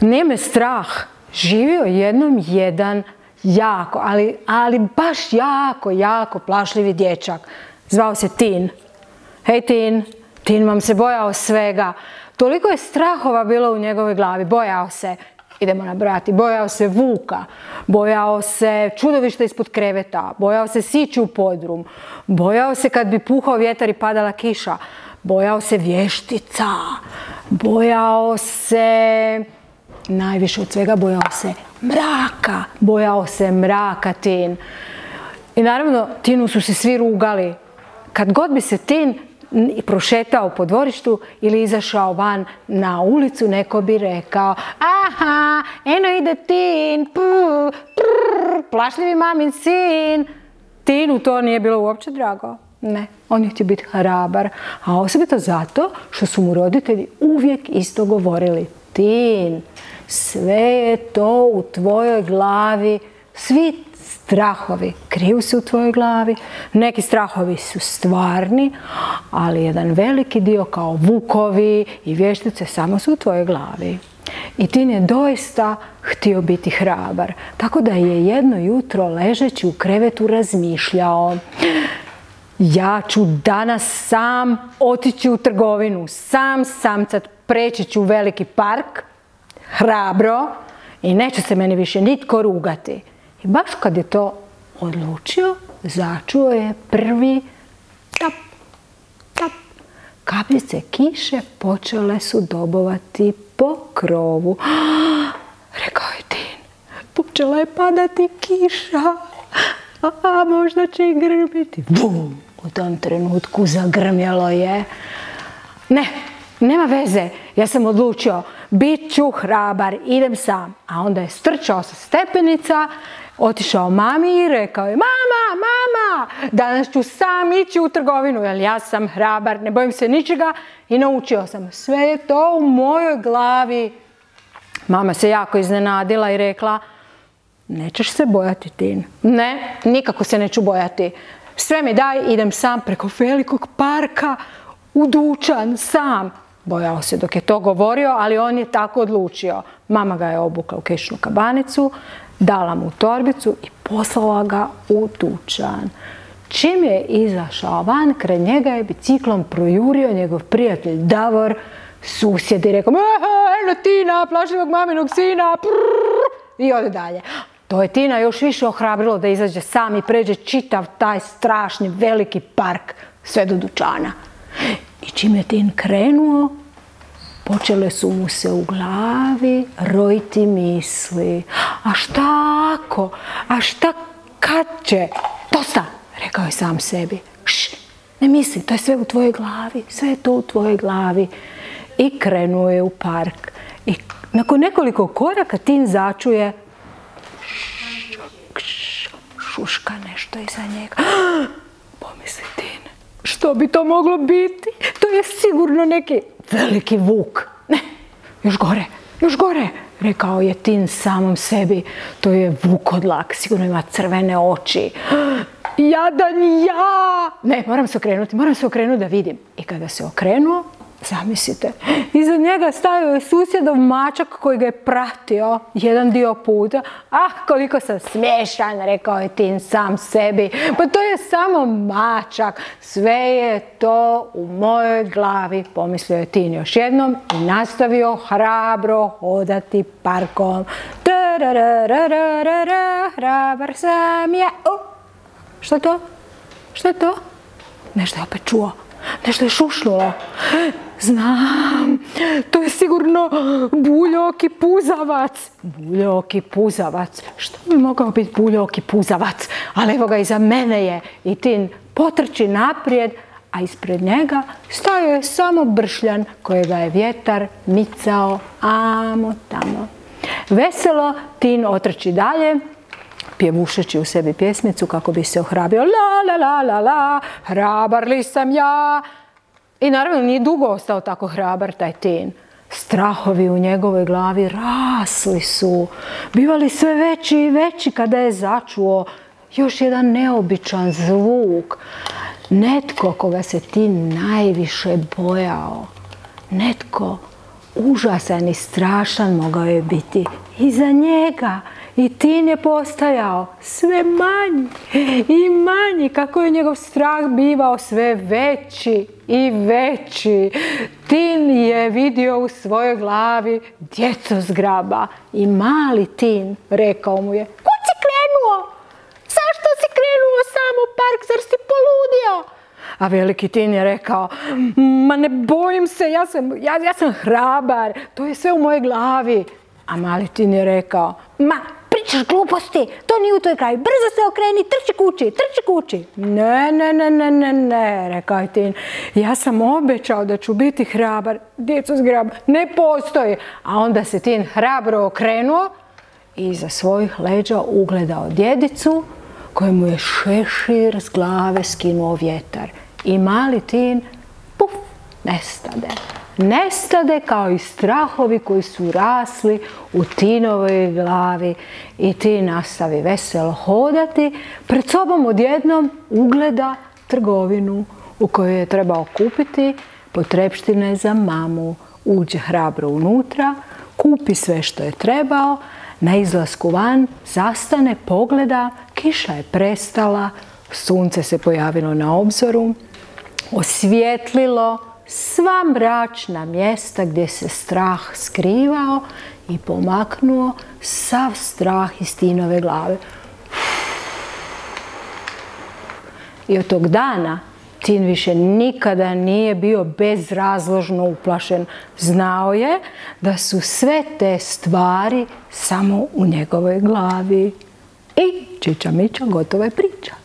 Nije me strah. Živio jednom jedan jako, ali baš jako plašljivi dječak. Zvao se Tin. Hej Tin, Tin vam se bojao svega. Toliko je strahova bilo u njegovoj glavi. Bojao se, idemo nabrojati, bojao se vuka, bojao se čudovišta ispod kreveta, bojao se sići u podrum, bojao se kad bi puhao vjetar i padala kiša, bojao se vještica, bojao se, najviše od svega bojao se mraka Tin. I naravno Tinu su se svi rugali. Kad god bi se Tin prošetao po dvorištu ili izašao van na ulicu, neko bi rekao: aha, eno ide Tin, plašljivi mamin sin. Tinu to nije bilo uopće drago. Ne, on je htio biti hrabar, a osobito zato što su mu roditelji uvijek isto govorili: Tin, sve je to u tvojoj glavi, svi strahovi kriju se u tvojoj glavi, neki strahovi su stvarni, ali jedan veliki dio kao vukovi i vještice samo su u tvojoj glavi. I Tin je doista htio biti hrabar, tako da je jedno jutro ležeći u krevetu razmišljao: ja ću danas sam otići u trgovinu, samcat, preći ću veliki park, hrabro, i neće se meni više nitko rugati. I baš kad je to odlučio, začuo je prvi tap, tap. Kapljice kiše počele su dobovati po krovu. Rekao je Tin, počela je padati kiša, a možda će i grmiti. Bum! U tom trenutku zagrmjelo je. Ne, nema veze, ja sam odlučio, bit ću hrabar, idem sam. A onda je strčao sa stepenica, otišao mami i rekao je: mama, danas ću sam ići u trgovinu, jer ja sam hrabar, ne bojim se ničega i naučio sam. Sve je to u mojoj glavi. Mama se jako iznenadila i rekla: nećeš se bojati, Tin. Ne, nikako se neću bojati. Sve mi daj, idem sam preko velikog parka u dućan, sam. Bojao se dok je to govorio, ali on je tako odlučio. Mama ga je obukla u kišnu kabanicu, dala mu torbicu i poslala ga u dućan. Čim je izašao van, kraj njega je biciklom projurio njegov prijatelj Davor, susjed, i rekao: eno Tina, plašljivog maminog sina, i ode dalje. To je Tina još više ohrabrilo da izađe sam i pređe čitav taj strašni veliki park sve do dućana. I čim je Tin krenuo, počele su mu se u glavi rojiti misli. A šta ako? A šta kad će? Dosta, rekao je sam sebi. Ne misli, to je sve u tvojoj glavi, sve je to u tvojoj glavi. I krenuo je u park. I nakon nekoliko koraka Tin začuje: šuška nešto iza njega. Pomisli Tin, što bi to moglo biti? To je sigurno neki veliki vuk. Ne, još gore, rekao je Tin samom sebi. To je vukodlak, sigurno ima crvene oči. Jadan ja! Ne, moram se okrenuti da vidim. I kada se okrenuo, zamislite, iza njega stajao je susjedov mačak koji ga je pratio jedan dio puta. Ah, koliko sam smiješan, rekao je Tin sam sebi. Pa to je samo mačak, sve je to u mojoj glavi, pomislio je Tin još jednom i nastavio hrabro hodati parkom. Hrabar sam ja. Što je to? Što je to? Nešto je opet čuo. Nešto je šušnulo. Znam, to je sigurno buljoki puzavac. Buljoki puzavac. Što bi mogao biti buljoki puzavac? Ali evo ga, iza mene je. I Tin potrči naprijed, a ispred njega stajao je samo bršljan kojega je vjetar micao amo tamo. Veselo Tin otrči dalje, pjevušeći u sebi pjesmicu kako bi se ohrabrio. La, la, la, la, la, hrabar li sam ja. I naravno nije dugo ostao tako hrabar taj Tin. Strahovi u njegovoj glavi rasli su, bivali sve veći i veći kada je začuo još jedan neobičan zvuk. Netko koga se Tin najviše bojao. Netko užasan i strašan mogao je biti iza njega. I Tin je postajao sve manji i manji, kako je njegov strah bivao sve veći i veći. Tin je vidio u svojoj glavi djecozgraba i mali Tin rekao mu je: "Kud si krenuo? Zašto si krenuo sam u park? Zar si poludio?" A veliki Tin je rekao: "Ma ne bojim se, ja sam hrabar, to je sve u mojoj glavi." A mali Tin je rekao: "Ma, pričaš gluposti, to nije u tvoj glavi, brzo se okreni, trči kući." Ne, rekao je Tin, "ja sam obećao da ću biti hrabar, djecozgrab ne postoji." A onda se Tin hrabro okrenuo i iza svojih leđa ugledao djedicu kojemu je šešir s glave skinuo vjetar. I mali Tin, puf, nestade kao i strahovi koji su rasli u Tinovoj glavi. I Tin nastavi veselo hodati, pred sobom odjednom ugleda trgovinu u kojoj je trebao kupiti potrepštine za mamu. Uđe hrabro unutra, kupi sve što je trebao, na izlasku van zastane, pogleda, kiša je prestala, sunce se pojavilo na obzoru, osvijetlilo sva mračna mjesta gdje se strah skrivao i pomaknuo sav strah iz Tinove glave. I od tog dana Tin više nikada nije bio bezrazložno uplašen. Znao je da su sve te stvari samo u njegovoj glavi. I čiča miča, gotova je priča.